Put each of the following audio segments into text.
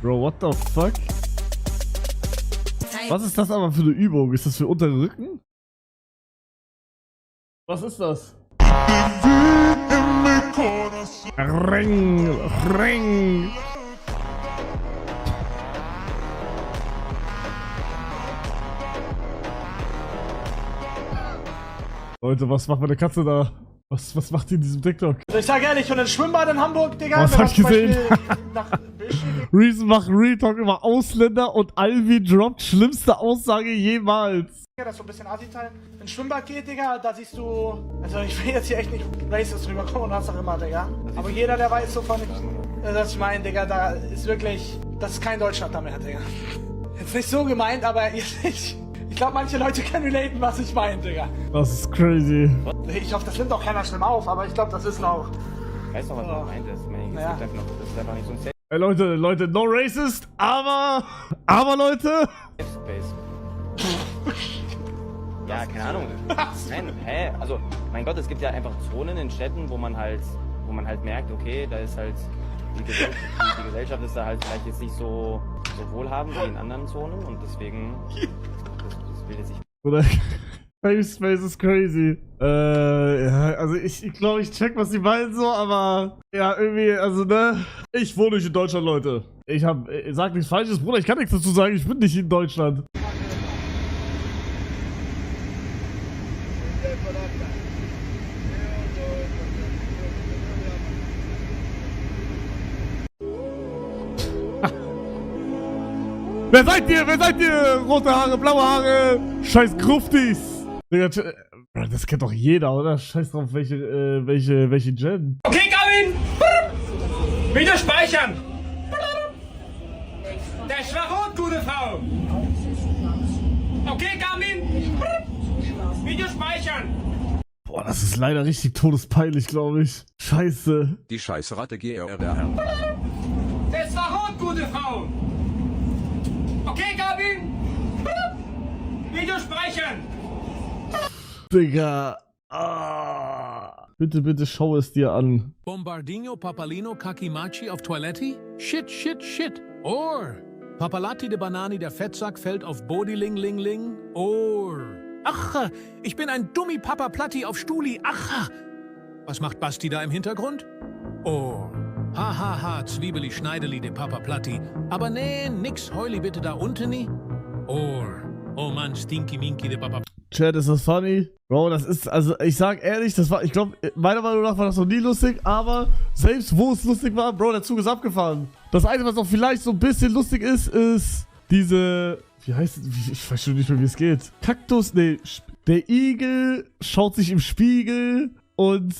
Bro, what the fuck? Was ist das aber für eine Übung? Ist das für unteren Rücken? Was ist das? Ring, ring. Leute, was macht meine Katze da? Was macht die in diesem TikTok? Also ich sag ehrlich, und ein Schwimmbad in Hamburg, Digga. Was wenn hab man ich gesehen? Nach Reason macht Real Talk über Ausländer und Alvi droppt schlimmste Aussage jemals. das so ein bisschen Assi-Teil. Wenn ein Schwimmbad geht, Digga, da siehst du... Also ich will jetzt hier echt nicht racist rüberkommen und was auch immer, Digga. Aber jeder, der weiß so von... Was ich meine, Digga, da ist wirklich... Das ist kein Deutschland da mehr, Digga. Jetzt nicht so gemeint, aber ich glaube, manche Leute können relaten, was ich meine, Digga. Das ist crazy. Ich hoffe, das nimmt auch keiner schlimm auf, aber ich glaube, das ist auch... Weißt du, was er meint? Das ist einfach nicht so ein Safe Ey, Leute, no racist, aber Leute. Space. Ja, keine Ahnung. Nein, also, mein Gott, es gibt ja einfach Zonen in Städten, wo man halt merkt, okay, da ist halt die Gesellschaft ist da halt vielleicht jetzt nicht so wohlhabend wie in anderen Zonen und deswegen das bildet sich. Oder Space ist crazy. Ja, also ich glaube, ich check, was die meinen so, aber ja, irgendwie, also ne, ich wohne nicht in Deutschland, Leute. Sag nichts Falsches, Bruder, ich kann nichts dazu sagen, ich bin nicht in Deutschland. Wer seid ihr? Wer seid ihr? Rote Haare, blaue Haare, scheiß Gruftis. Digga, das kennt doch jeder, oder? Scheiß drauf, welche Gen. Okay, Gavin! Wieder speichern! Das war rot, gute Frau! Okay, Gavin! Video speichern! Boah, das ist leider richtig todespeinlich, glaube ich. Scheiße. Die Scheißratte GRR. Das war rot, gute Frau! Okay, Gavin! Video speichern! Digga. Ah. Bitte schau es dir an. Bombardino Papalino Kakimachi auf Toiletti? Shit, shit, shit. Or Papalatti de Banani, der Fettsack, fällt auf Bodiling Ling Ling. Or ach, ich bin ein Dummi Papa Platti auf Stuli. Ach, was macht Basti da im Hintergrund? Or ha, Zwiebeli Schneideli de Papa Platti. Aber nee, nix Heuli bitte da unten nie. Or oh Mann, Stinky Minky de Papa. Chat, ist das funny? Bro, das ist, also ich sag ehrlich, ich glaube, meiner Meinung nach war das noch nie lustig, aber selbst wo es lustig war, Bro, der Zug ist abgefahren. Das Einzige, was auch vielleicht so ein bisschen lustig ist diese, wie heißt es, ich weiß schon nicht mehr, wie es geht. Kaktus, nee, der Igel schaut sich im Spiegel und,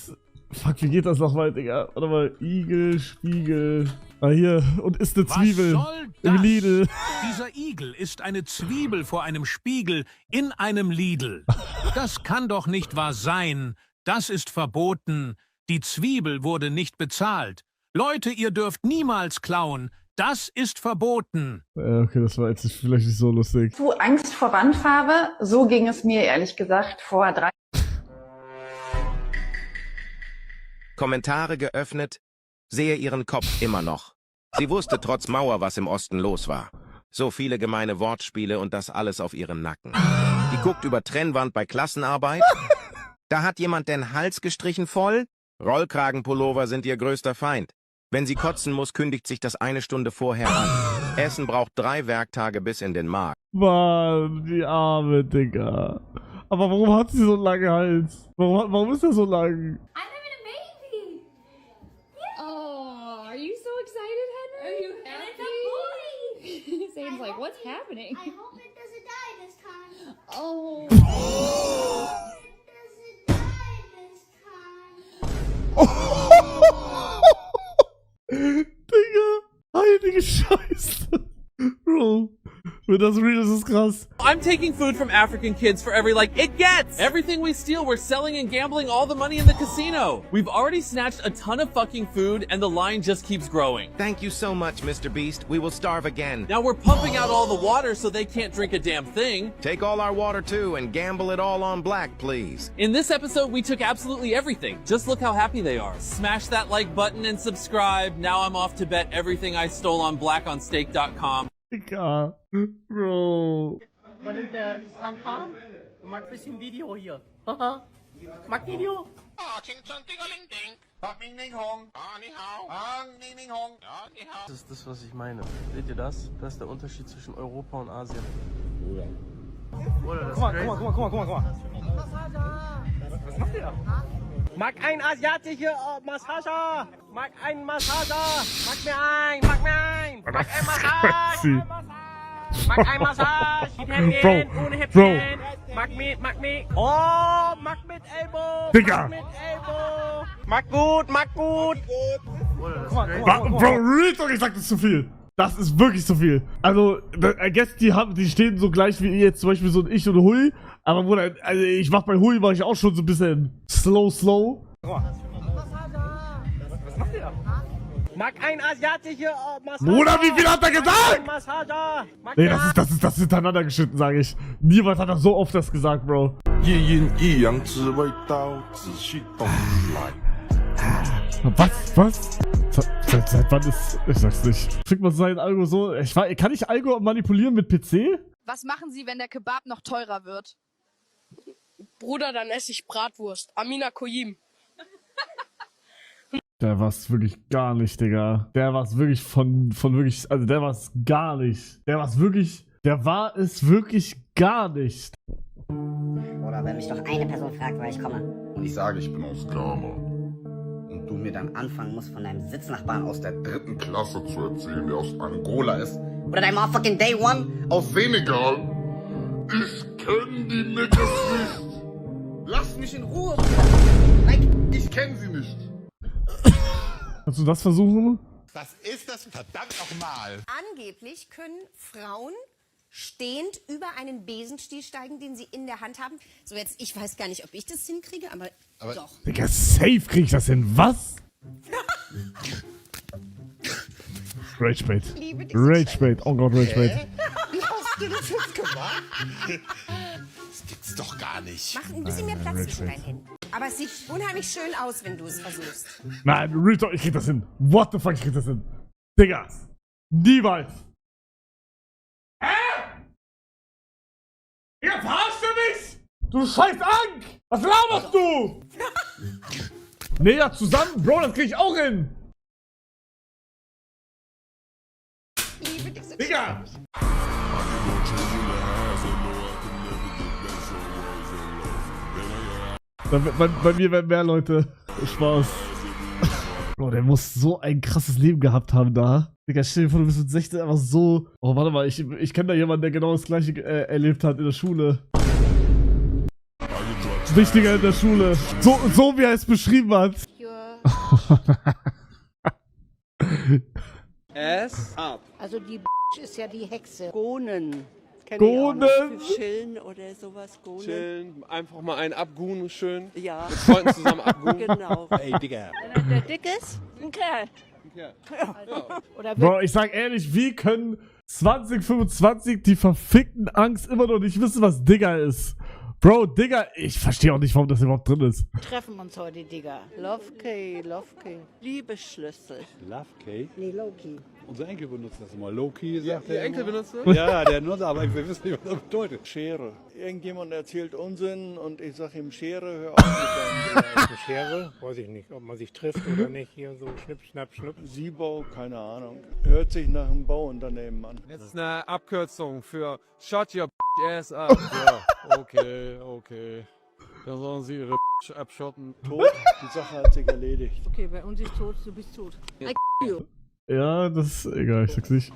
fuck, wie geht das nochmal, Digga? Warte mal, Igel, Spiegel, hier, und isst eine Zwiebel im Lidl. Dieser Igel ist eine Zwiebel vor einem Spiegel in einem Lidl. Das kann doch nicht wahr sein. Das ist verboten. Die Zwiebel wurde nicht bezahlt. Leute, ihr dürft niemals klauen. Das ist verboten. Ja, okay, das war jetzt vielleicht nicht so lustig. Du Angst vor Wandfarbe? So ging es mir ehrlich gesagt vor 3 Kommentare geöffnet, sehe ihren Kopf immer noch. Sie wusste trotz Mauer, was im Osten los war. So viele gemeine Wortspiele und das alles auf ihren Nacken. Die guckt über Trennwand bei Klassenarbeit. Da hat jemand den Hals gestrichen voll. Rollkragenpullover sind ihr größter Feind. Wenn sie kotzen muss, kündigt sich das eine Stunde vorher an. Essen braucht 3 Werktage bis in den Magen. Mann, die arme Digga. Aber warum hat sie so einen langen Hals? Warum ist er so lang? Are you so excited, Henry? Are you happy? It's a boy! Zane's like, what's happening? I hope it doesn't die this time. Oh. I hope it doesn't die this time. Digga, heilige Scheiße. Bro, Für das Real ist es krass. I'm taking food from African kids for every, it gets! Everything we steal, we're selling and gambling all the money in the casino. We've already snatched a ton of fucking food and the line just keeps growing. Thank you so much, Mr. Beast. We will starve again. Now we're pumping out all the water so they can't drink a damn thing. Take all our water too and gamble it all on black, please. In this episode, we took absolutely everything. Just look how happy they are. Smash that like button and subscribe. Now I'm off to bet everything I stole on blackonsstake.com. Digga. Bro. Was ist der Sampan? Mag ein bisschen Video hier. Mag Video? Das ist das, was ich meine. Seht ihr das? Das ist der Unterschied zwischen Europa und Asien. Bruder, das ist crazy. Guck mal. Was macht ihr da? Mag ein asiatische Massage! Mag ein Massage! Mag mir ein! Mag ein Massage! Mag ein Massage! Mit Häppchen, ohne Häppchen! Mag mit! Oh, mag mit Ellbogen! Digga! Mag mit Ellbogen! Mag gut! Bruder, das ist crazy. Bro, Real Talk, ich sag das zu viel. Das ist wirklich zu viel. Also, I guess, die stehen so gleich wie ihr jetzt, zum Beispiel so ein Ich und Hui. Aber Bruder, also ich mach bei Hui, mach ich auch schon so ein bisschen slow. Was macht ihr da? Mag ein asiatische Massage! Bruder, wie viel hat er gesagt? Massage! Nee, das ist hintereinander geschnitten, sage ich. Niemand hat das so oft das gesagt, Bro. Was? Seit wann ist... Ich sag's nicht. Kriegt man sein Algo so... Kann ich Algo manipulieren mit PC? Was machen Sie, wenn der Kebab noch teurer wird? Bruder, dann esse ich Bratwurst. Amina Koyim. Der war's wirklich gar nicht, Digga. Der war's wirklich von wirklich... Also der war's gar nicht. Der war es wirklich gar nicht. Oder wenn mich doch eine Person fragt, woher ich komme. Und ich sage, ich bin aus Ghana. Und du mir dann anfangen musst, von deinem Sitznachbarn aus der 3. Klasse zu erzählen, der aus Angola ist. Oder dein motherfucking Day One. Aus Senegal. Ich kenn die Niggas nicht. Lass mich in Ruhe. Ich kenn sie nicht. Kannst du das versuchen? Was ist das verdammt nochmal? Angeblich können Frauen stehend über einen Besenstiel steigen, den sie in der Hand haben. So jetzt, ich weiß gar nicht, ob ich das hinkriege, aber doch. Digga, safe krieg ich das hin. Was? Ragebait. Ragebait. Oh Gott, Ragebait. Wie hast du das jetzt gemacht? Das gibt's doch gar nicht. Mach ein bisschen mehr Platz zwischen deinen Händen. Aber es sieht unheimlich schön aus, wenn du es versuchst. Nein, Real Talk, ich krieg das hin. What the fuck, ich krieg das hin. Digga. Niemals. Digga, verarschst du mich? Du scheiß Ank! Was laberst du? Nee, ja, zusammen, Bro, das krieg ich auch hin. Digga! Bei mir werden mehr Leute. Spaß. Bro, der muss so ein krasses Leben gehabt haben da. Digga, stell dir vor, du bist mit 16 einfach so... Oh, warte mal, ich kenne da jemanden, der genau das gleiche erlebt hat in der Schule. Wichtiger in der Schule. So wie er es beschrieben hat. Es ab. Also die ist ja die Hexe. Gonen. Gonen? Chillen oder sowas. Gonen. Chillen, einfach mal einen abgunen, schön. Ja. Mit Freunden zusammen abgunen. Genau. Ey, Digga. Wenn der dick ist, ein Kerl. Ja. Oder Bro, ich sag ehrlich, wie können 2025 die verfickten Angst immer noch nicht wissen, was Digga ist? Bro, Digga, ich verstehe auch nicht, warum das überhaupt drin ist. treffen uns heute, Digga. Love Key. Liebesschlüssel. Love Key? Nee, Loki. Unser Enkel benutzt das immer. Loki sagt der er Enkel immer. benutzt das? Ja, der nutzt, aber wir wissen nicht, was das bedeutet. Schere. Irgendjemand erzählt Unsinn und ich sag ihm Schere, hör auf mit deinem Schere? Weiß ich nicht, ob man sich trifft oder nicht. Hier so schnipp, schnapp, schnupp. Siebau, keine Ahnung. Hört sich nach einem Bauunternehmen an. Das ist eine Abkürzung für Shut your ass up. Ja, okay. Dann sollen sie ihre abschotten. Tot, die Sache hat sich erledigt. Okay, bei uns ist tot, du bist tot. I you. Ja, das ist egal, ich sag's nicht.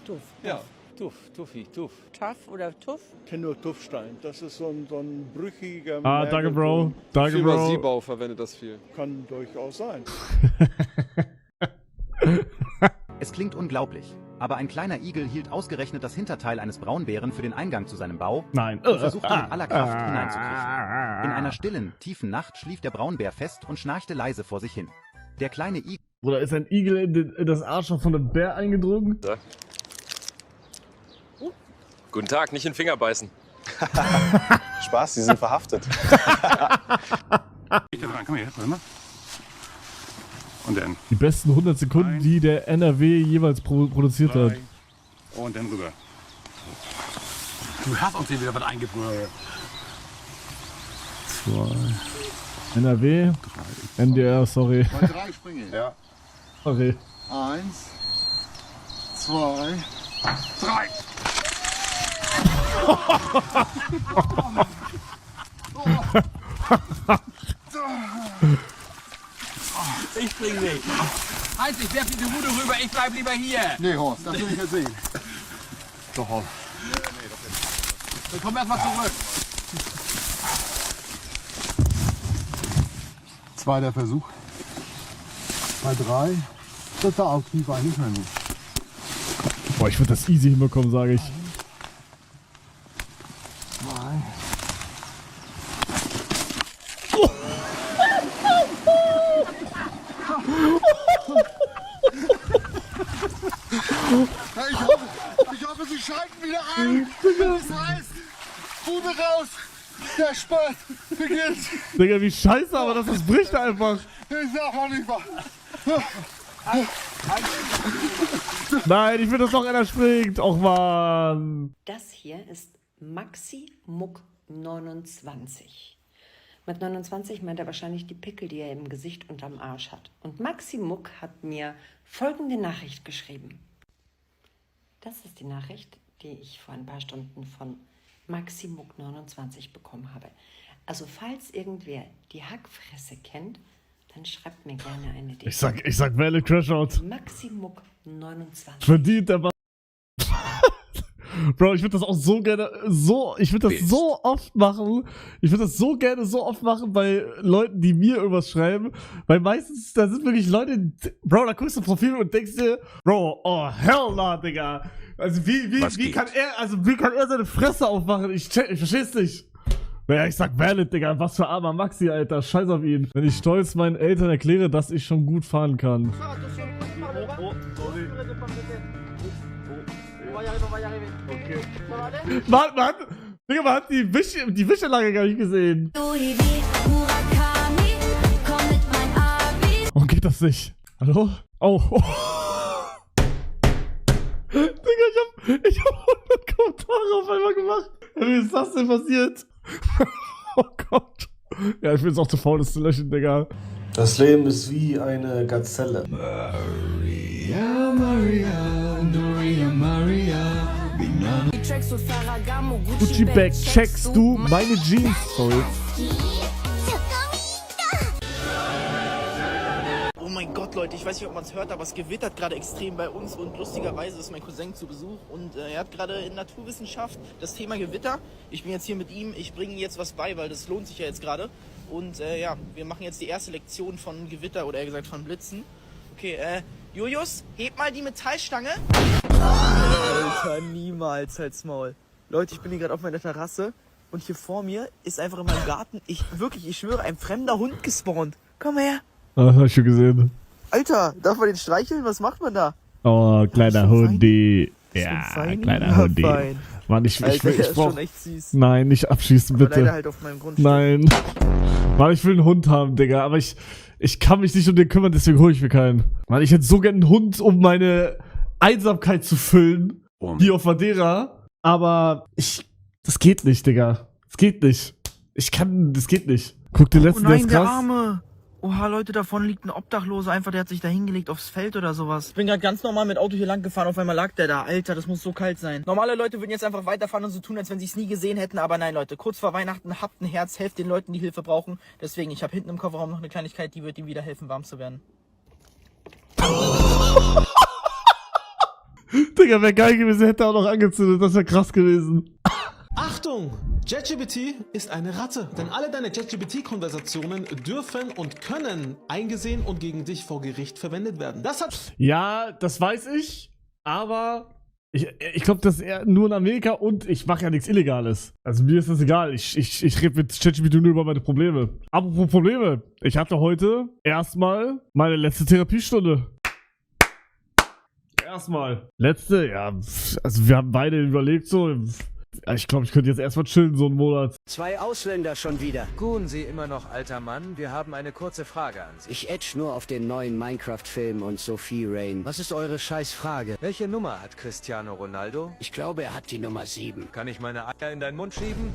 Tuff. Ja, Tuffi. Tough oder Tuff? Ich kenne nur Tuffstein. Das ist so ein brüchiger... Ah, danke, Bro. Danke, Firma Bro. Siebau verwendet das viel. Kann durchaus sein. Es klingt unglaublich. Aber ein kleiner Igel hielt ausgerechnet das Hinterteil eines Braunbären für den Eingang zu seinem Bau Nein. und versuchte mit aller Kraft hineinzukriechen. In einer stillen, tiefen Nacht schlief der Braunbär fest und schnarchte leise vor sich hin. Der kleine Igel... Bruder, ist ein Igel in das Arschloch von einem Bär eingedrungen? So. Guten Tag, nicht in den Finger beißen. Spaß, Sie sind verhaftet. Ich da dran, komm her, warte mal. Und dann. Die besten 100 Sekunden, die der NRW jeweils produziert hat. Und dann rüber. Du hast uns hier wieder was eingebrüllt. 2. NRW. NDR, sorry. Bei 3 springen. Ja. Sorry. 1, 2, 3. Ich spring nicht. Heinz, ich werf die Rute rüber, ich bleib lieber hier. Nee, Horst, das will ich ja sehen. Doch, Horst. Wir kommen erstmal zurück. Zweiter Versuch. Bei 3. Dritter Auftrieb eigentlich mehr nicht. Boah, ich würde das easy hinbekommen, sage ich. 2. Ich hoffe, Sie schalten wieder ein. Das heißt, Bude raus. Der Sport beginnt. Digga, wie scheiße, aber das bricht einfach. Ich sag mal nicht wahr. Nein, ich will, dass noch einer springt. Och, Mann. Das hier ist Maxi Muck 29. Mit 29 meint er wahrscheinlich die Pickel, die er im Gesicht und am Arsch hat. Und Maxi Muck hat mir folgende Nachricht geschrieben. Das ist die Nachricht, die ich vor ein paar Stunden von Maxi Muck 29 bekommen habe. Also falls irgendwer die Hackfresse kennt, dann schreibt mir gerne eine DM. Ich sag Valid Crashout. Maxi Muck 29. Verdient der Bro, ich würde das auch so gerne ich würde das so oft machen. Ich würde das so gerne so oft machen bei Leuten, die mir irgendwas schreiben. Weil meistens, da sind wirklich Leute, Bro, da guckst du Profil und denkst dir, Bro, oh hell nah, Digga. Also wie kann er seine Fresse aufmachen? Ich versteh's nicht. Naja, ich sag Valid, Digga. Was für armer Maxi, Alter. Scheiß auf ihn. Wenn ich stolz meinen Eltern erkläre, dass ich schon gut fahren kann. Mann, Digga, man hat die Wischanlage gar nicht gesehen. Warum geht das nicht? Hallo? Oh. Digga, ich hab 100 Kommentare auf einmal gemacht. Wie ist das denn passiert? Oh Gott. Ja, ich bin jetzt auch zu faul, das zu löschen, Digga. Das Leben ist wie eine Gazelle. Maria, Maria, Doria, Maria. Gucci Bag, checkst du meine Jeans? Sorry. Oh mein Gott, Leute, ich weiß nicht, ob man es hört, aber es gewittert gerade extrem bei uns und lustigerweise ist mein Cousin zu Besuch und er hat gerade in Naturwissenschaft das Thema Gewitter. Ich bin jetzt hier mit ihm, ich bringe ihm jetzt was bei, weil das lohnt sich ja jetzt gerade. Und ja, wir machen jetzt die erste Lektion von Gewitter oder eher gesagt von Blitzen. Okay, Julius, heb mal die Metallstange. Alter, niemals, halt's Maul. Leute, ich bin hier gerade auf meiner Terrasse und hier vor mir ist einfach in meinem Garten, ich schwöre, ein fremder Hund gespawnt. Komm her. Ah, hab ich schon gesehen. Alter, darf man den streicheln? Was macht man da? Oh, kleiner Hundi. Ja, kleiner Hundi. Mann, ich ist brauch... schon echt süß. Nein, nicht abschießen, bitte. Aber leider halt auf meinem Grundstück. Nein. Mann, ich will einen Hund haben, Digga, aber ich kann mich nicht um den kümmern, deswegen hole ich mir keinen. Mann, ich hätte so gerne einen Hund, um meine Einsamkeit zu füllen. Hier auf Madeira. Aber das geht nicht, Digga. Das geht nicht. Das geht nicht. Guck, den letzten, oh nein, der ist der krass. Arme. Oha, Leute, davon liegt ein Obdachloser einfach, der hat sich da hingelegt aufs Feld oder sowas. Ich bin gerade ganz normal mit Auto hier lang gefahren, auf einmal lag der da. Alter, das muss so kalt sein. Normale Leute würden jetzt einfach weiterfahren und so tun, als wenn sie es nie gesehen hätten. Aber nein, Leute, kurz vor Weihnachten, habt ein Herz, helft den Leuten, die Hilfe brauchen. Deswegen, ich habe hinten im Kofferraum noch eine Kleinigkeit, die wird ihm wieder helfen, warm zu werden. Digga, wäre geil gewesen, hätte er auch noch angezündet. Das wäre krass gewesen. Achtung! ChatGPT ist eine Ratte, denn alle deine ChatGPT-Konversationen dürfen und können eingesehen und gegen dich vor Gericht verwendet werden. Das hat... Ja, das weiß ich, Aber ich glaube, das ist eher nur in Amerika und ich mache ja nichts Illegales. Also mir ist das egal. Ich rede mit ChatGPT nur über meine Probleme. Apropos Probleme. Ich hatte heute erstmal meine letzte Therapiestunde. Erstmal. Letzte, ja, also wir haben beide überlegt so, ich glaube, ich könnte jetzt erstmal chillen so einen Monat. 2 Ausländer schon wieder. Guhen Sie immer noch, alter Mann? Wir haben eine kurze Frage an Sie. Ich edge nur auf den neuen Minecraft-Film und Sophie Rain. Was ist eure Scheißfrage? Welche Nummer hat Cristiano Ronaldo? Ich glaube, er hat die Nummer 7. Kann ich meine Eier in deinen Mund schieben?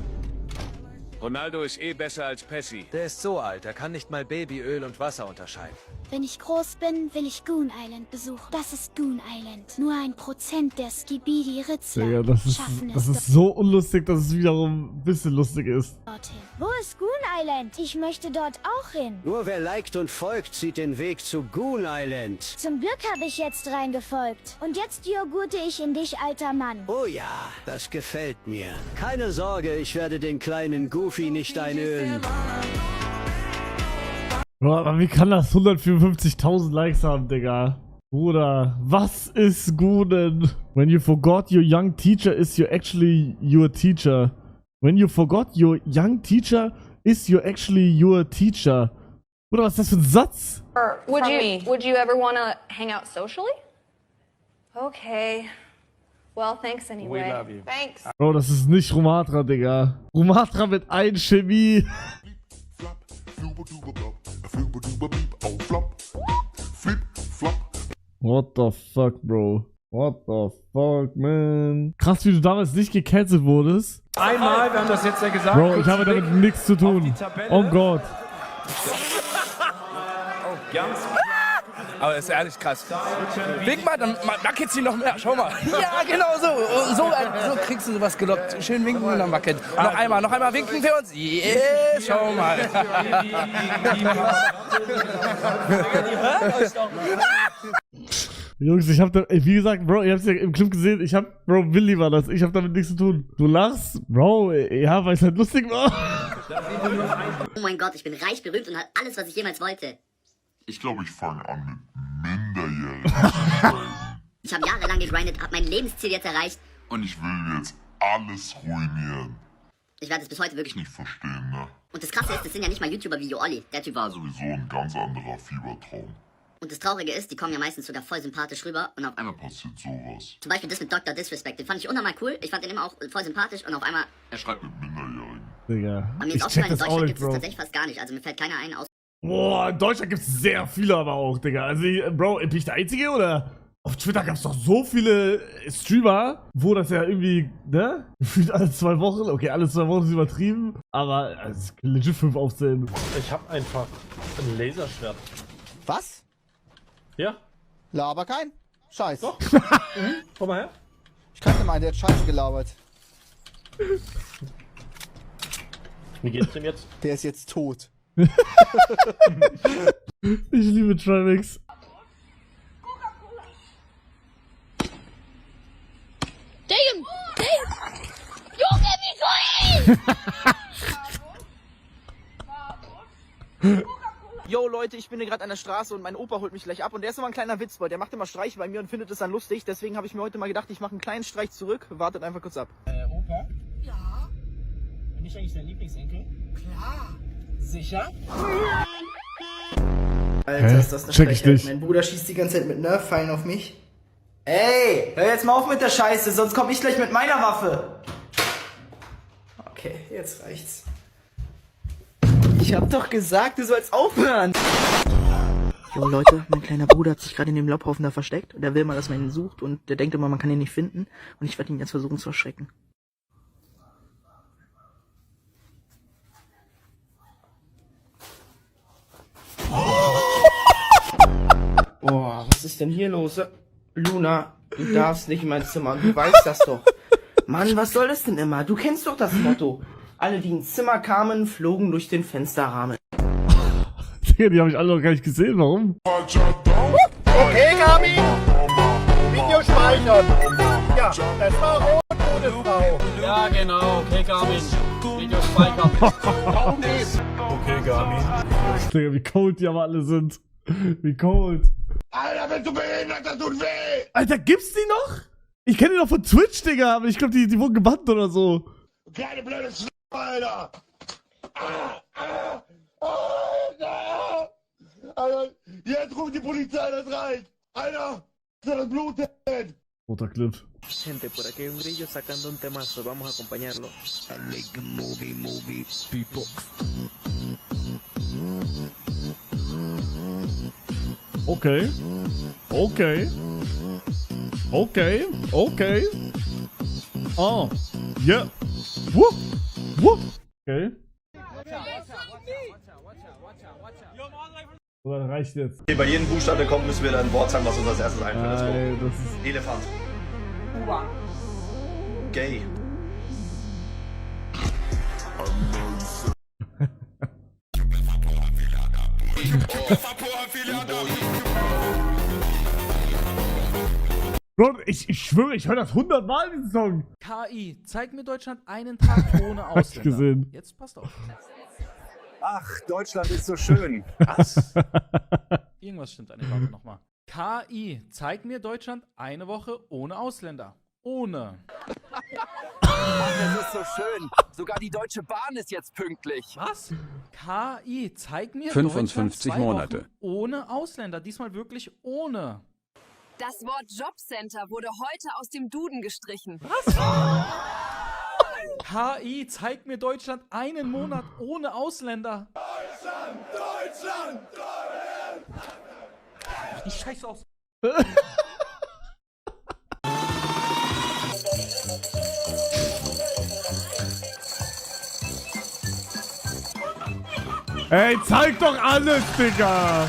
Ronaldo ist eh besser als Pessi. Der ist so alt, er kann nicht mal Babyöl und Wasser unterscheiden. Wenn ich groß bin, will ich Goon Island besuchen. Das ist Goon Island. Nur 1% der Skibidi-Ritzler Digga, das ist so unlustig, dass es wiederum ein bisschen lustig ist. Wo ist Goon Island? Ich möchte dort auch hin. Nur wer liked und folgt, zieht den Weg zu Goon Island. Zum Glück habe ich jetzt reingefolgt. Und jetzt joghurte ich in dich, alter Mann. Oh ja, das gefällt mir. Keine Sorge, ich werde den kleinen Goofy nicht einölen. Boah, aber wie kann das 154.000 Likes haben, Digga? Bruder, was ist Goonen? When you forgot your young teacher is you actually your teacher. When you forgot your young teacher is you actually your teacher. Bruder, was ist das für ein Satz? Would you ever want to hang out socially? Okay. Well, thanks anyway. We love you. Thanks. Bro, das ist nicht Rumatra, Digga. Rumatra mit ein Chemie. What the fuck, bro? What the fuck, man? Krass, wie du damals nicht gecancelt wurdest. Einmal, wir haben das jetzt ja gesagt. Bro, ich habe damit nichts zu tun. Oh Gott. Oh, ganz Aber das ist ehrlich krass. Wink mal, dann wackelt sie noch mehr. Schau mal. Ja, genau so. So kriegst du sowas gelockt. Schön winken und dann wackelt. Noch einmal winken wir uns. Yeah, schau mal. Jungs, ich hab da, wie gesagt, Bro, ihr habt's ja im Clip gesehen, Bro, Willi war das, ich hab damit nichts zu tun. Du lachst, Bro, ja, weil es halt lustig war. Oh mein Gott, ich bin reich, berühmt und hab alles, was ich jemals wollte. Ich glaube, ich fange an mit Minderjährigen zu schreiben. Ich habe jahrelang gegrindet, hab mein Lebensziel jetzt erreicht. Und ich will jetzt alles ruinieren. Ich werde es bis heute wirklich nicht verstehen, ne? Und das Krasse ist, das sind ja nicht mal YouTuber wie Olli. Der Typ war sowieso ein ganz anderer Fiebertraum. Und das Traurige ist, die kommen ja meistens sogar voll sympathisch rüber und auf einmal passiert sowas. Zum Beispiel das mit Dr. Disrespect, den fand ich unnormal cool. Ich fand den immer auch voll sympathisch und auf einmal... Er schreibt mit Minderjährigen. Digga, Aber mir ist aufgefallen, in Deutschland gibt es tatsächlich fast gar nicht. Also mir fällt keiner ein aus... Boah, in Deutschland gibt's sehr viele aber auch, Digga. Also, Bro, bin ich der Einzige oder? Auf Twitter gab's doch so viele Streamer, wo das ja irgendwie, ne? Gefühlt alle 2 Wochen. Okay, alle 2 Wochen ist übertrieben. Aber also, legit 5 aufzählen. Ich hab einfach ein Laserschwert. Was? Ja? Laber kein. Scheiß. Doch. Komm mal her. Ich kannte meinen, der hat Scheiße gelabert. Wie geht's dem jetzt? Der ist jetzt tot. Ich liebe Trimix. Damn! Junge, wie soll Yo Leute, ich bin hier gerade an der Straße und mein Opa holt mich gleich ab und der ist immer ein kleiner Witzbold. Der macht immer Streiche bei mir und findet es dann lustig. Deswegen habe ich mir heute mal gedacht, ich mache einen kleinen Streich zurück. Wartet einfach kurz ab. Opa? Ja? Bin ich eigentlich dein Lieblingsenkel? Klar. Sicher? Alter, ist das eine Check ich Frechheit. nicht. Mein Bruder schießt die ganze Zeit mit Nerf-Pfeilen auf mich. Ey, hör jetzt mal auf mit der Scheiße, sonst komm ich gleich mit meiner Waffe. Okay, jetzt reicht's. Ich hab doch gesagt, du sollst aufhören. Jo Leute, mein kleiner Bruder hat sich gerade in dem Laubhaufen da versteckt. Und der will mal, dass man ihn sucht und der denkt immer, man kann ihn nicht finden. Und ich werde ihn jetzt versuchen zu erschrecken. Boah, was ist denn hier los? Luna, du darfst nicht in mein Zimmer, du weißt das doch. Mann, was soll das denn immer? Du kennst doch das Motto. Alle, die ins Zimmer kamen, flogen durch den Fensterrahmen. Digga, die habe ich alle noch gar nicht gesehen, warum? Okay, Gabi. Video speichern. Ja, das war rot, gute Frau. Ja, genau. Okay, Garmin. Video speichern. Okay, Gabi. Digga, wie cold die aber alle sind. Wie cold. Alter, bist du behindert, das tut weh! Alter, gibt's die noch? Ich kenne die noch von Twitch, Digga, aber ich glaube, die wurden gebannt oder so. Keine blöde Sch***, Alter! Alter, jetzt ruft die Polizei, das reicht! Alter, das blutet! Roter Clip. Gente, por aquí hay un grillo sacando un temazo. Vamos a acompañarlo. Okay. Okay. Okay. Okay. Oh. Yeah. Whoop. Whoop. Okay. Oder reicht jetzt? Okay, bei jedem Buchstabe, der kommt, müssen wir dann ein Wort sagen, was uns als erstes einfällt. Let's go. Das ist Elefant. U-Bahn. Gay. Bro, ich schwöre, ich höre das 100 Mal, diesen Song. KI, zeig mir Deutschland einen Tag ohne Ausländer. Gesehen. Jetzt passt auf. Ach, Deutschland ist so schön. Was? Irgendwas stimmt an. Warte nochmal. KI, zeig mir Deutschland eine Woche ohne Ausländer. Ohne. Das ist so schön. Sogar die Deutsche Bahn ist jetzt pünktlich. Was? KI, zeig mir 55 Deutschland 2 Monate. Wochen ohne Ausländer. Diesmal wirklich ohne. Das Wort Jobcenter wurde heute aus dem Duden gestrichen. Was? KI, zeig mir Deutschland einen Monat ohne Ausländer. Deutschland, Deutschland, Deutschland! Mach die Scheiße aus. Ey, zeig doch alles, Digga!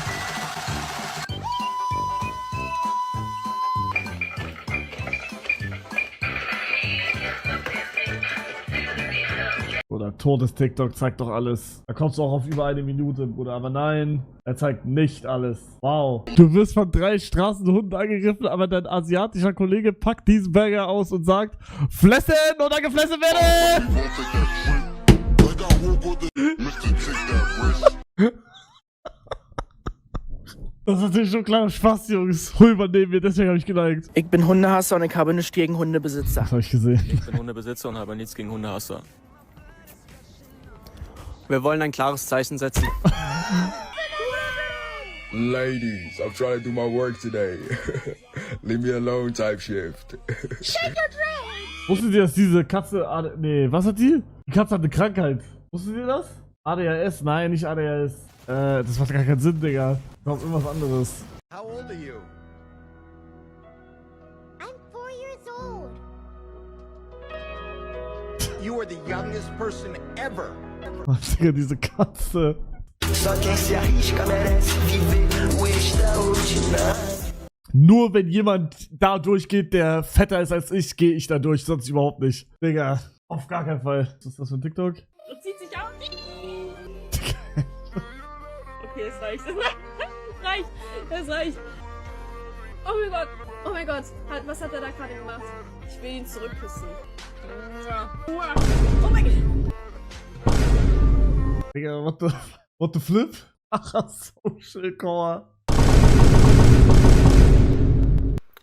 Oder Todes-TikTok zeigt doch alles. Da kommst du auch auf über 1 Minute, Bruder. Aber nein, er zeigt nicht alles. Wow. Du wirst von 3 Straßenhunden angegriffen, aber dein asiatischer Kollege packt diesen Burger aus und sagt: Flessen oder geflessen werden! Das ist natürlich schon kleiner Spaß, Jungs. Hol übernehmen wir, deswegen habe ich geliked. Ich bin Hundehasser und ich habe nichts gegen Hundebesitzer. Das habe ich gesehen. Ich bin Hundebesitzer und habe nichts gegen Hundehasser. Wir wollen ein klares Zeichen setzen. Ladies, I'm trying to do my work today. Leave me alone type shift. Wusstet ihr, dass diese Katze... Nee, was hat die? Die Katze hat eine Krankheit. Wusstet ihr das? ADHS? Nein, nicht ADHS. Das macht gar keinen Sinn, Digga. Ich glaub, irgendwas anderes. How old are you? I'm 4 years old. You are the youngest person ever. Was, Digga, diese Katze. Nur wenn jemand da durchgeht, der fetter ist als ich, gehe ich da durch, sonst überhaupt nicht. Digga, auf gar keinen Fall. Was ist das für ein TikTok? Das zieht sich aus. Okay, es reicht. Es reicht. Es reicht. Oh mein Gott. Oh mein Gott. Was hat er da gerade gemacht? Ich will ihn zurückküssen. Oh mein Gott. Digga, what the flip? Ach, Social Core.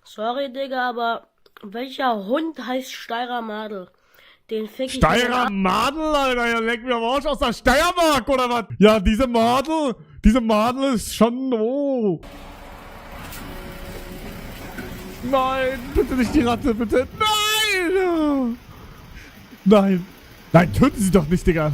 Sorry, Digga, aber welcher Hund heißt Steirer Madel? Den fick ich. Steirer Madel, Alter, ja, leck mir am Arsch aus der Steiermark, oder was? Ja, diese Madel ist schon, oh. Nein, bitte nicht die Ratte, bitte. Nein! Nein. Nein, töten Sie doch nicht, Digga.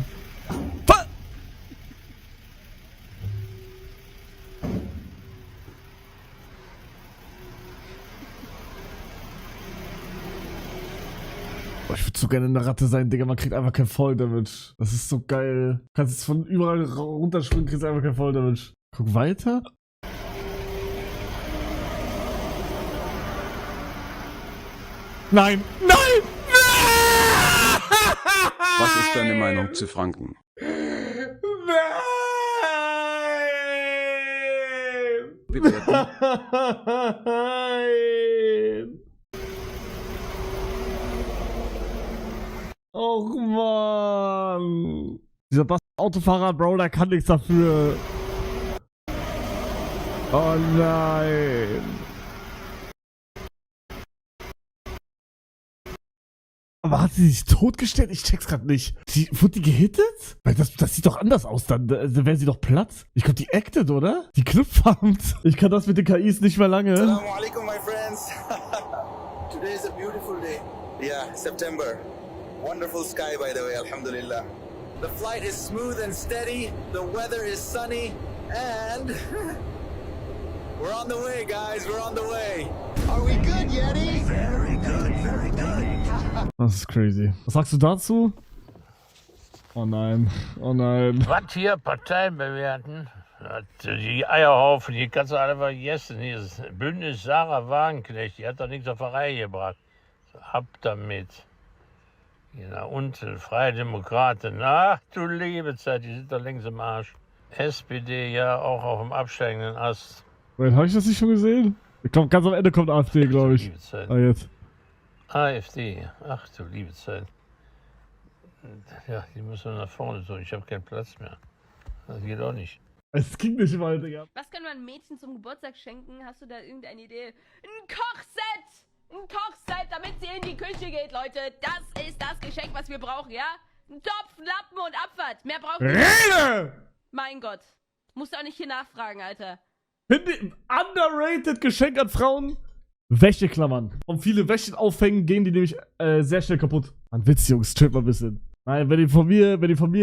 Oh, ich würde so gerne eine Ratte sein, Digga. Man kriegt einfach kein Fall-Damage. Das ist so geil. Du kannst jetzt von überall runterspringen, kriegst einfach kein Fall-Damage. Guck weiter. Nein! Nein! Was ist deine Meinung zu Franken? Nein! Bewerten. Nein! Och Mann! Dieser Autofahrer, Bro, der kann nichts dafür. Oh nein. Aber hat sie sich totgestellt? Ich check's grad nicht. Wurde die gehittet? Weil das sieht doch anders aus dann. Da wäre sie doch platt. Ich glaube, die acted, oder? Die knüpft. Ich kann das mit den KIs nicht mehr lange. Assalamu alaikum, my friends. Today is a beautiful day. Yeah, September. Wonderful sky, by the way, alhamdulillah. The flight is smooth and steady. The weather is sunny. And we're on the way, guys. We're on the way. Are we good, Yeti? Very good, very good. Das ist crazy. Was sagst du dazu? Oh nein. Oh nein. Was hier Parteien bewerten? Die Eierhaufen, die kannst du alle vergessen. Hier ist Bündnis Sarah Wagenknecht, die hat doch nichts auf die Reihe gebracht. Ab damit. Hier nach unten, Freie Demokraten. Ach du liebe Zeit, die sind doch längst im Arsch. SPD ja auch auf dem absteigenden Ast. Wait, habe ich das nicht schon gesehen? Ich glaub, ganz am Ende kommt AfD, glaube ich. Ah, jetzt. AfD, ach du liebe Zeit. Ja, die müssen nach vorne so, ich habe keinen Platz mehr. Das geht auch nicht. Es ging nicht mal, Digga. Was kann man Mädchen zum Geburtstag schenken? Hast du da irgendeine Idee? Ein Kochset! Ein Kochset, damit sie in die Küche geht, Leute. Das ist das Geschenk, was wir brauchen, ja? Ein Topf, Lappen und Abfahrt. Mehr brauchen wir nicht. Mein Gott. Musst du auch nicht hier nachfragen, Alter. Underrated Geschenk an Frauen? Wäscheklammern. Und viele Wäschen aufhängen, gehen die nämlich sehr schnell kaputt. Mann, Witz, Jungs, chillt mal ein bisschen. Nein, wenn ihr von mir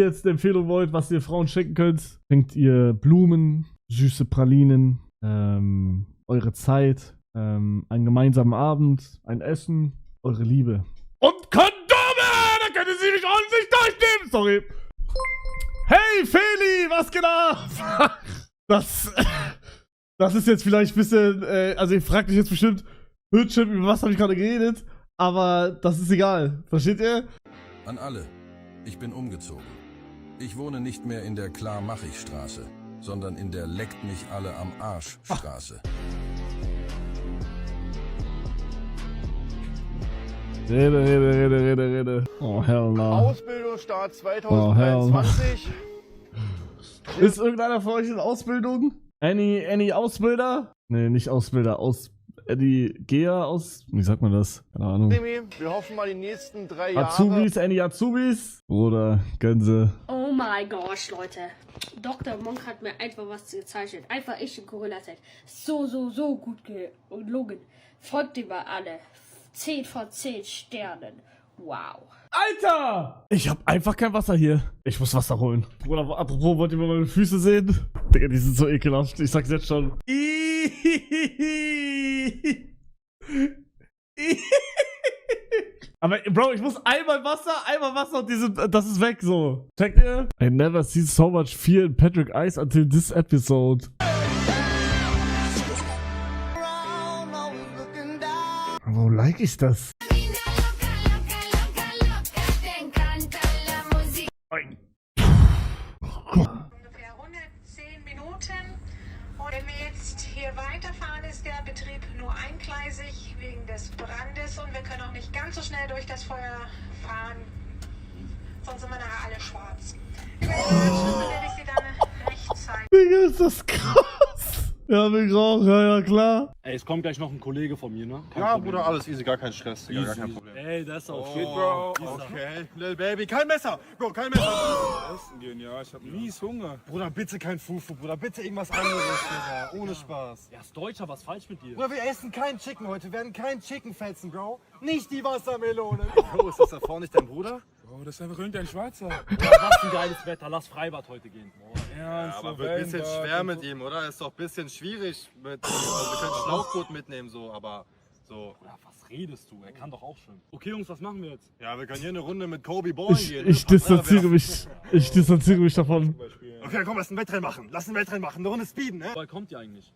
jetzt eine Empfehlung wollt, was ihr Frauen schenken könnt, schenkt ihr Blumen, süße Pralinen, eure Zeit, einen gemeinsamen Abend, ein Essen, eure Liebe. Und Kondome! Da können sie mich ordentlich durchnehmen! Sorry. Hey, Feli, was geht ab? Das ist jetzt vielleicht ein bisschen, also ihr fragt euch jetzt bestimmt, Hütchen, über was habe ich gerade geredet? Aber das ist egal. Versteht ihr? An alle. Ich bin umgezogen. Ich wohne nicht mehr in der Klar-Mach-ich-Straße, sondern in der Leckt mich alle am Arsch-Straße. Rede. Oh, hell no. Ausbildungsstart 2023. Oh, ist irgendeiner von euch in Ausbildung? Any Ausbilder? Nee, nicht Ausbilder, Any Geher wie sagt man das? Keine Ahnung. Wir hoffen mal die nächsten 3 Jahre. Azubis, Any Azubis? Oder Gänse. Oh mein Gott, Leute. Dr. Monk hat mir einfach was gezeichnet. Einfach ich in Corona-Zeit. So gut gelungen. Folgt ihm mal alle. 10 von 10 Sternen. Wow. Alter! Ich hab einfach kein Wasser hier. Ich muss Wasser holen. Bruder, apropos, wollt ihr mal meine Füße sehen? Digga, die sind so ekelhaft. Ich sag's jetzt schon. Aber, Bro, ich muss einmal Wasser und das ist weg, so. Checkt ihr? I never seen so much fear in Patrick Eyes until this episode. Wo like ich das? Ungefähr 110 Minuten. Und wenn wir jetzt hier weiterfahren, ist der Betrieb nur eingleisig wegen des Brandes und wir können auch nicht ganz so schnell durch das Feuer fahren. Sonst sind wir nachher alle schwarz. Über die Anschlüsse werde ich sie dann rechtzeitig. Digga, ist das krass. Ja, wir rauchen, ja, klar. Ey, es kommt gleich noch ein Kollege von mir, ne? Ja, Problem. Bruder, alles easy, gar kein Stress, Digga, gar kein Problem. Ey, das ist auch shit, Bro. Okay, Lil Baby, kein Messer! Bro, kein Messer! Essen gehen, ja, ich hab mies Hunger. Bruder, bitte kein Fufu, Bruder, bitte irgendwas anderes, Digga, ohne Spaß. Ja, ist Deutscher, was falsch mit dir? Bruder, wir essen kein Chicken heute, wir werden kein Chicken fetzen, Bro. Nicht die Wassermelone. Bro, ist das da vorne nicht dein Bruder? Bro, das ist einfach irgendein Schwarzer. Boah, was ein geiles Wetter, lass Freibad heute gehen. Boah, ernst, ja, aber wird ein bisschen schwer mit ihm, oder? Ist doch ein bisschen schwierig mit ihm. Also wir können Schlauchboot mitnehmen, so, aber so. Ja, was redest du? Er kann doch auch schwimmen. Okay, Jungs, was machen wir jetzt? Ja, wir können hier eine Runde mit Kobe Boy gehen. Ich distanziere mich davon. Okay, komm, lass ein Wettrennen machen. Eine Runde speeden, ne? Woher kommt ihr eigentlich?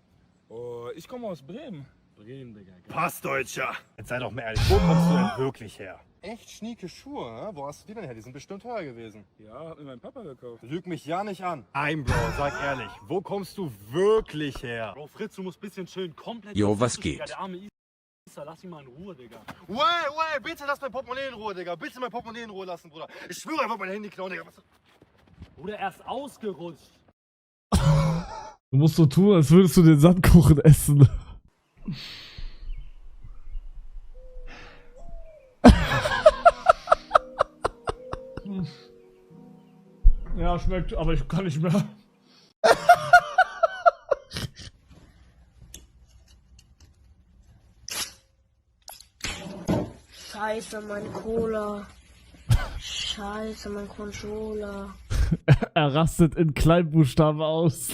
Oh, ich komme aus Bremen. Bremen, Digga. Pass, Deutscher. Jetzt sei doch mal ehrlich, wo kommst du denn wirklich her? Echt schnieke Schuhe, ne? Wo hast du die denn her? Die sind bestimmt teuer gewesen. Ja, hab mir meinen Papa gekauft. Lüg mich ja nicht an. Nein, Bro, sag ehrlich, wo kommst du wirklich her? Bro, Fritz, du musst ein bisschen chillen, komplett. Jo, was geht? Der arme Isa, lass ihn mal in Ruhe, Digga. Wait, bitte lass mein Portemonnaie in Ruhe, Digga. Bitte mein Portemonnaie in Ruhe lassen, Bruder. Ich schwöre einfach mein Handy klauen, Digga. Bruder, er ist ausgerutscht. Du musst so tun, als würdest du den Sandkuchen essen. Ja, schmeckt, aber ich kann nicht mehr. Scheiße, mein Cola. Scheiße, mein Controller. Er rastet in Kleinbuchstaben aus.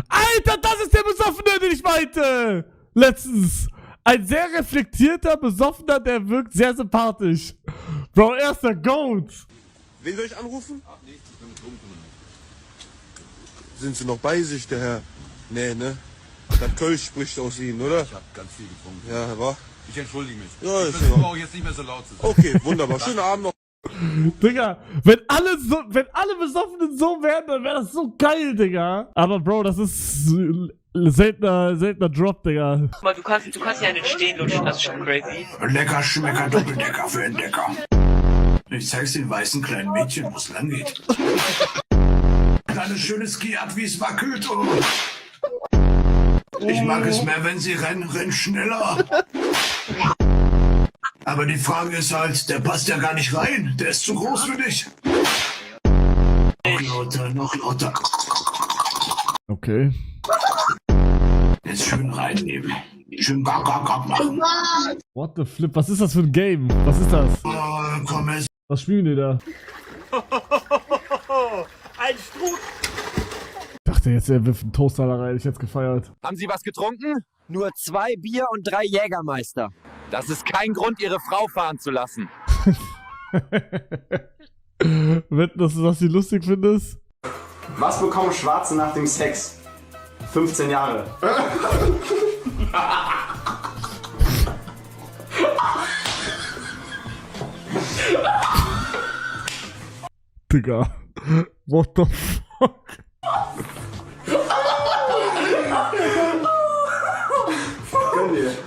Alter, das ist der Besoffene, den ich meinte! Letztens. Ein sehr reflektierter Besoffener, der wirkt sehr sympathisch. Bro, er ist der Goat. Wen soll ich anrufen? Ach nee, ich bin betrunken. Sind Sie noch bei sich, der Herr? Nee, ne? Das Kölsch spricht aus Ihnen, oder? Ich hab ganz viel getrunken. Ja, war? Ich entschuldige mich. Ja, ich ist versuche ja. auch jetzt nicht mehr so laut zu sein. Okay, wunderbar. Schönen Abend noch. Digga, wenn alle Besoffenen so wären, dann wäre das so geil, Digga. Aber Bro, das ist seltener Drop, Digga. Du kannst ja nicht stehen lutschen, das ist schon crazy. Lecker Schmecker Doppeldecker für Entdecker. Ich zeig's den weißen kleinen Mädchen, wo es lang geht. Kleines schönes Skiat, wie es wackelt. Oh. Ich mag es mehr, wenn sie rennen schneller. Aber die Frage ist halt, der passt ja gar nicht rein. Der ist zu groß für dich. Noch lauter. Okay. Jetzt schön reinnehmen. Schön gack machen. What the flip? Was ist das für ein Game? Was ist das? Komm jetzt. Was spielen die da? Ein Strudel. Ich dachte jetzt, er wirft einen Toaster da rein. Ich hätte es gefeiert. Haben Sie was getrunken? Nur 2 Bier und 3 Jägermeister. Das ist kein Grund, Ihre Frau fahren zu lassen. Wetten, dass du das hier lustig findest? Was bekommen Schwarze nach dem Sex? 15 Jahre. Digga. What the fuck?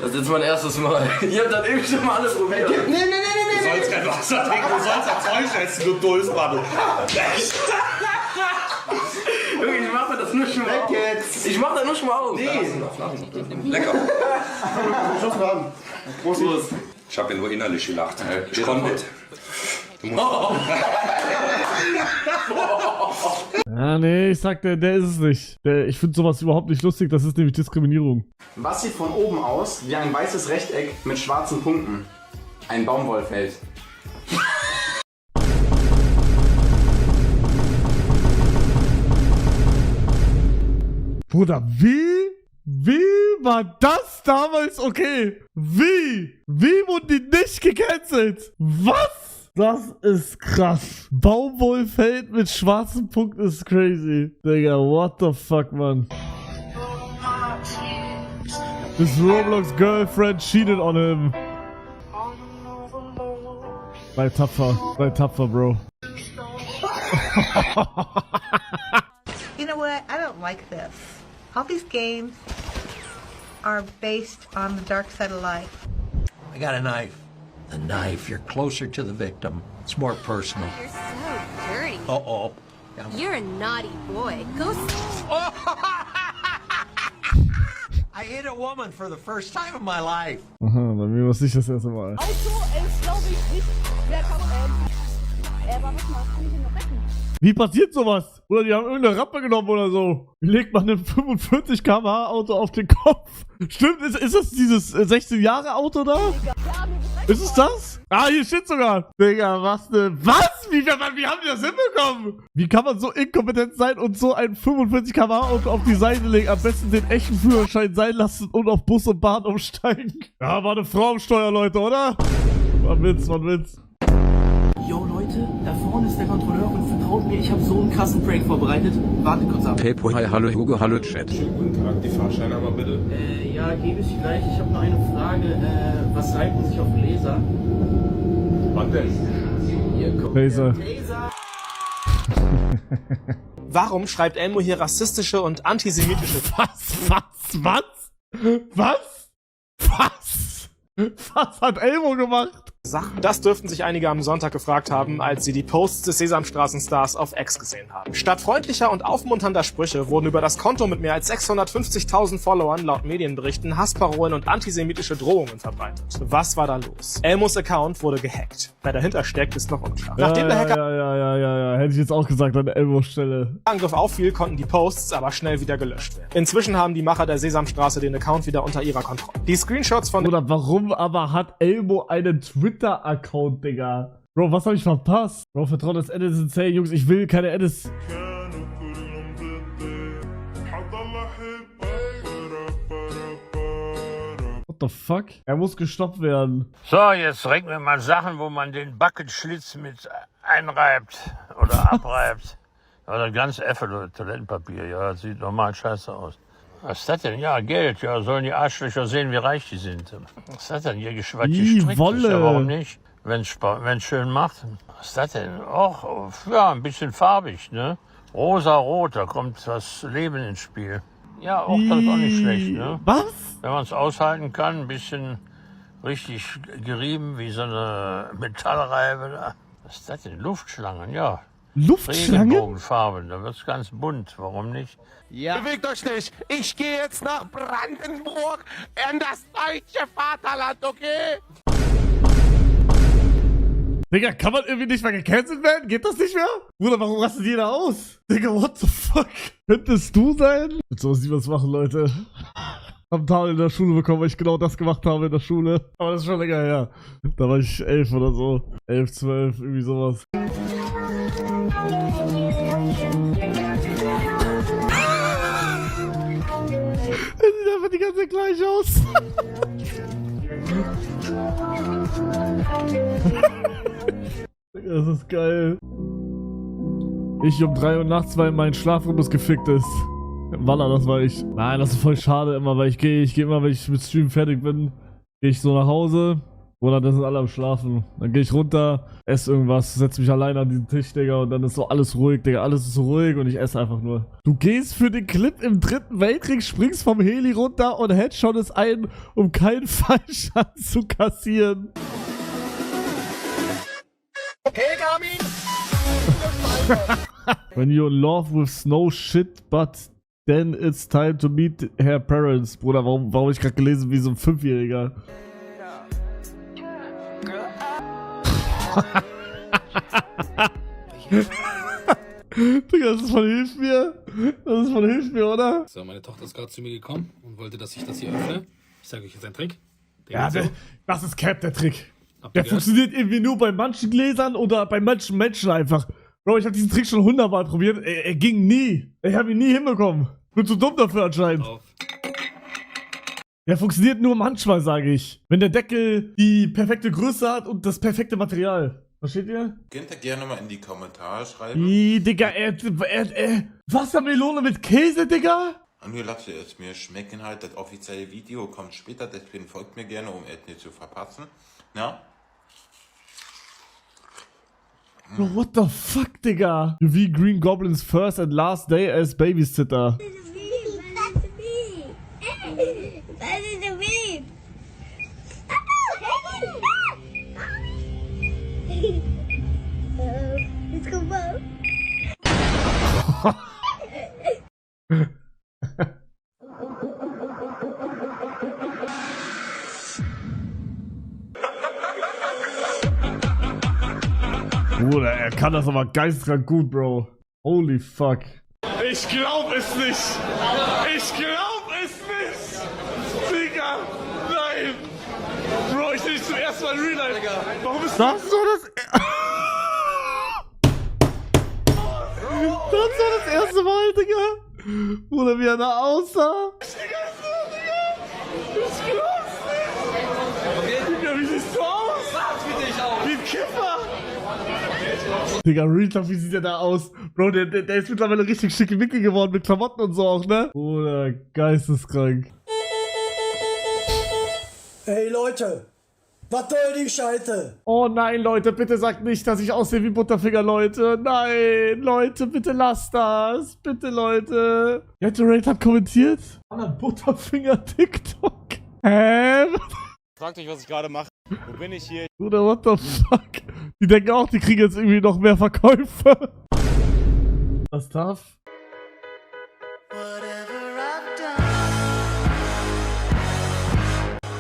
Das ist jetzt mein erstes Mal. Ihr habt das eben schon mal alles probiert. Nee. Du sollst kein Wasser trinken, du sollst das Zeug essen, du Dulsbade. Junge, ich mach mir das nur schon mal auf. Ich mach das nur schon mal auf. Nee. Lecker. Prost. Ich habe ja nur innerlich gelacht. Ich konnte nicht. Ja, nee, ich sag, der ist es nicht. Ich finde sowas überhaupt nicht lustig, das ist nämlich Diskriminierung. Was sieht von oben aus wie ein weißes Rechteck mit schwarzen Punkten? Ein Baumwollfeld. Bruder, wie war das damals okay? Wie wurden die nicht gecancelt? Was? Das ist krass. Baumwollfeld mit schwarzen Punkten ist crazy. Digga, what the fuck, man. His Roblox girlfriend cheated on him. Bleib tapfer, Bro. You know what? I don't like this. All these games are based on the dark side of life. I got a knife. The knife, you're closer to the victim. It's more personal. You're so dirty. Uh-oh. You're a naughty boy. Go. I hit a woman for the first time in my life. Aha, bei mir war es nicht das erste Mal. Auto ist, glaube ich, nicht. Wer kann, aber was machst du nicht in der Becken? Wie passiert sowas? Oder die haben irgendeine Rappe genommen oder so. Wie legt man ein 45 km/h Auto auf den Kopf? Stimmt, ist das dieses 16 Jahre Auto da? Ist es das? Ah, hier steht sogar. Digga, was ne? Was? Wie haben die das hinbekommen? Wie kann man so inkompetent sein und so ein 45 km/h Auto auf die Seite legen? Am besten den echten Führerschein sein lassen und auf Bus und Bahn umsteigen. Ja, war eine Frau am Steuer, Leute, oder? War Witz. Yo Leute, da vorne ist der Kontrolleur und vertraut mir, ich habe so einen krassen Prank vorbereitet. Warte kurz ab. Pepo, hi, hallo Hugo, hallo Chat. Guten Tag, die Fahrscheine aber bitte. Ja, gebe ich gleich. Ich habe noch eine Frage. Was reibt sich auf Laser? Wann denn? Hier kommt Laser. der Laser. Warum schreibt Elmo hier rassistische und antisemitische... Was hat Elmo gemacht? Sachen. Das dürften sich einige am Sonntag gefragt haben, als sie die Posts des Sesamstraßen-Stars auf X gesehen haben. Statt freundlicher und aufmunternder Sprüche wurden über das Konto mit mehr als 650.000 Followern laut Medienberichten Hassparolen und antisemitische Drohungen verbreitet. Was war da los? Elmos Account wurde gehackt. Wer dahinter steckt, ist noch unklar. Nachdem der Hacker Ja, hätte ich jetzt auch gesagt an der Elmos Stelle. Angriff auffiel, konnten die Posts aber schnell wieder gelöscht werden. Inzwischen haben die Macher der Sesamstraße den Account wieder unter ihrer Kontrolle. Die Screenshots von... Oder warum aber hat Elmo einen Twitter-Account, Digga? Bro, was hab ich verpasst? Bro, Vertrauen das Edits sind insane, Jungs. Ich will keine Edits. What the fuck? Er muss gestoppt werden. So, jetzt renken wir mal Sachen, wo man den Backenschlitz mit einreibt oder abreibt. Oder ganz Effe Toilettenpapier, ja, das sieht normal scheiße aus. Was ist das denn? Ja, Geld, ja, sollen die Arschlöcher sehen, wie reich die sind. Was ist das denn hier gestrickt? Wolle. Ja, warum nicht? Wenn es schön macht. Was ist das denn? Och, ja, ein bisschen farbig, ne? Rosa-rot, da kommt das Leben ins Spiel. Ja, auch das ist auch nicht schlecht, ne? Was? Wenn man es aushalten kann, ein bisschen richtig gerieben, wie so eine Metallreibe da. Was ist das denn? Luftschlangen, ja. Luftschlangen? Regenbogenfarben, da wird's ganz bunt, warum nicht? Ja. Bewegt euch nicht. Ich gehe jetzt nach Brandenburg in das deutsche Vaterland, okay? Digga, kann man irgendwie nicht mehr gecancelt werden? Geht das nicht mehr? Bruder, warum rastet jeder aus? Digga, what the fuck? Könntest du sein? Mit sowas nie was machen, Leute. Am Tag in der Schule bekommen, weil ich genau das gemacht habe in der Schule. Aber das ist schon länger her. Da war ich 11 oder so. 11, 12, irgendwie sowas. Es sieht einfach die ganze Zeit gleich aus. Das ist geil. Ich um 3 Uhr nachts, weil mein Schlafrhythmus gefickt ist. Walla, das war ich. Nein, das ist voll schade immer, weil ich gehe immer, wenn ich mit Stream fertig bin, gehe ich so nach Hause. Oder dann sind alle am Schlafen. Dann gehe ich runter, esse irgendwas, setze mich alleine an diesen Tisch, Digga, und dann ist so alles ruhig, Digga. Alles ist so ruhig und ich esse einfach nur. Du gehst für den Clip im 3. Weltkrieg, springst vom Heli runter und Headshot es ein, um keinen Fallschaden zu kassieren. Hey, Garmin! When you're in love with no shit, but then it's time to meet her parents. Bruder, warum hab ich gerade gelesen wie so ein 5-Jähriger? Digga, das ist von Hilf mir. Das ist von Hilf mir, oder? So, meine Tochter ist gerade zu mir gekommen und wollte, dass ich das hier öffne. Ich sage euch jetzt einen Trick. Ja, so. das ist Cap, der Trick. Habt Der ihr gehört? funktioniert irgendwie nur bei manchen Gläsern oder bei manchen Menschen einfach. Bro, ich habe diesen Trick schon 100-mal probiert. Er ging nie. Ich habe ihn nie hinbekommen. Bin zu dumm dafür anscheinend. Auf. Der funktioniert nur manchmal, sage ich. Wenn der Deckel die perfekte Größe hat und das perfekte Material. Versteht ihr? Könnt ihr gerne mal in die Kommentare schreiben. Digga, Wassermelone mit Käse, Digga? Und hier lasst ihr es mir schmecken halt. Das offizielle Video kommt später, deswegen folgt mir gerne, um es nicht zu verpassen. Na? Bro, what the fuck, Digga? Wie Green Goblin's first and last day as Babysitter. Bruder, er kann das aber geisteskrank gut, Bro. Holy fuck. Ich glaub es nicht. Ich glaub es nicht. Digga, nein. Bro, ich sehe zum ersten Mal in Real Life. Warum ist das so das... Das war das erste Mal, Digga. Bruder, wie er da aussah. Ich glaub's nicht. Digga, wie siehst du aus? Wie ein Kiffer. Digga, Real Talk, wie sieht der da aus? Bro, der ist mittlerweile richtig schickimicki geworden mit Klamotten und so auch, ne? Bruder, geisteskrank. Hey Leute, was soll die Scheiße? Oh nein, Leute, bitte sagt nicht, dass ich aussehe wie Butterfinger, Leute. Nein, Leute, bitte lasst das. Bitte, Leute. Gatorade hat kommentiert. Butterfinger TikTok. Fragt euch, was ich gerade mache. Wo bin ich hier? Bruder, what the fuck? Die denken auch, die kriegen jetzt irgendwie noch mehr Verkäufe. Was darf?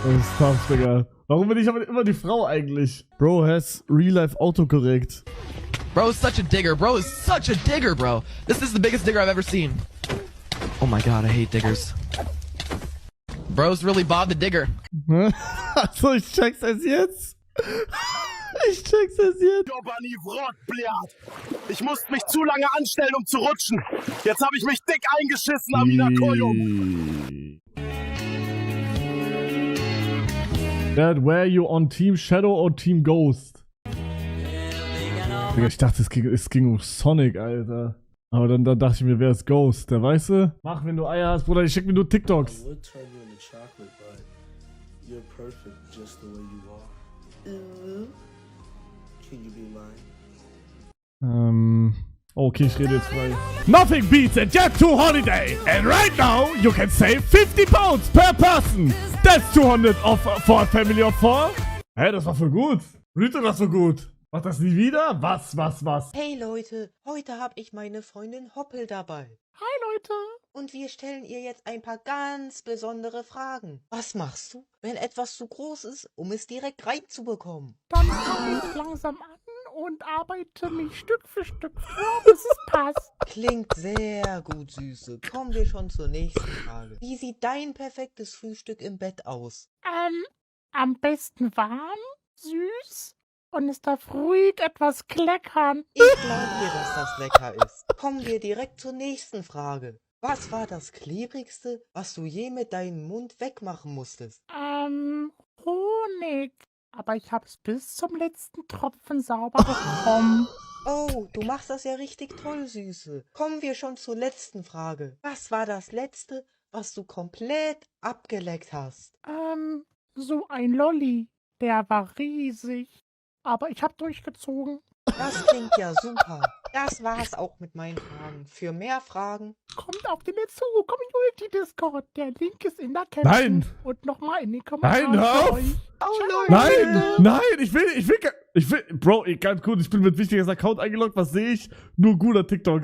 Das ist tough, Digga. Warum bin ich aber immer die Frau eigentlich? Bro has real life autocorrect. Bro is such a digger. Bro is such a digger, bro. This is the biggest digger I've ever seen. Oh my god, I hate diggers. Bro's really Bob the Digger. Achso, ich check's es jetzt. Ich check's es jetzt. Ich musste mich zu lange anstellen, um zu rutschen. Jetzt habe ich mich dick eingeschissen, Amina Koyum. Dad, were you on Team Shadow or Team Ghost? Digga, ich dachte, es ging um Sonic, Alter. Aber dann dachte ich mir, wer ist Ghost? Der Weiße? Mach, wenn du Eier hast, Bruder, ich schick mir nur TikToks. Okay, ich rede jetzt frei. Nothing beats a jet to holiday. And right now, you can save 50 pounds per person. That's 200 for a family of 4. Hä, das war voll gut. Rito, das war gut. Mach das nie wieder? Was? Hey Leute, heute habe ich meine Freundin Hoppel dabei. Hi Leute. Und wir stellen ihr jetzt ein paar ganz besondere Fragen. Was machst du, wenn etwas zu groß ist, um es direkt reinzubekommen? Dann fange ich langsam an und arbeite mich Stück für Stück vor, bis es passt. Klingt sehr gut, Süße. Kommen wir schon zur nächsten Frage. Wie sieht dein perfektes Frühstück im Bett aus? Am besten warm, süß. Und es darf ruhig etwas kleckern. Ich glaube dir, dass das lecker ist. Kommen wir direkt zur nächsten Frage. Was war das Klebrigste, was du je mit deinem Mund wegmachen musstest? Honig. Aber ich hab's bis zum letzten Tropfen sauber bekommen. Oh, du machst das ja richtig toll, Süße. Kommen wir schon zur letzten Frage. Was war das Letzte, was du komplett abgeleckt hast? So ein Lolli. Der war riesig. Aber ich hab durchgezogen. Das klingt ja super. Das war's auch mit meinen Fragen. Für mehr Fragen... Kommt auf den Netsugo Community Discord. Der Link ist in der Caption. Nein! Und nochmal in den Kommentaren. Nein, hör auf! Nein, ich will, Bro, ganz gut, ich bin mit wichtiges Account eingeloggt, was sehe ich? Nur guter TikToks.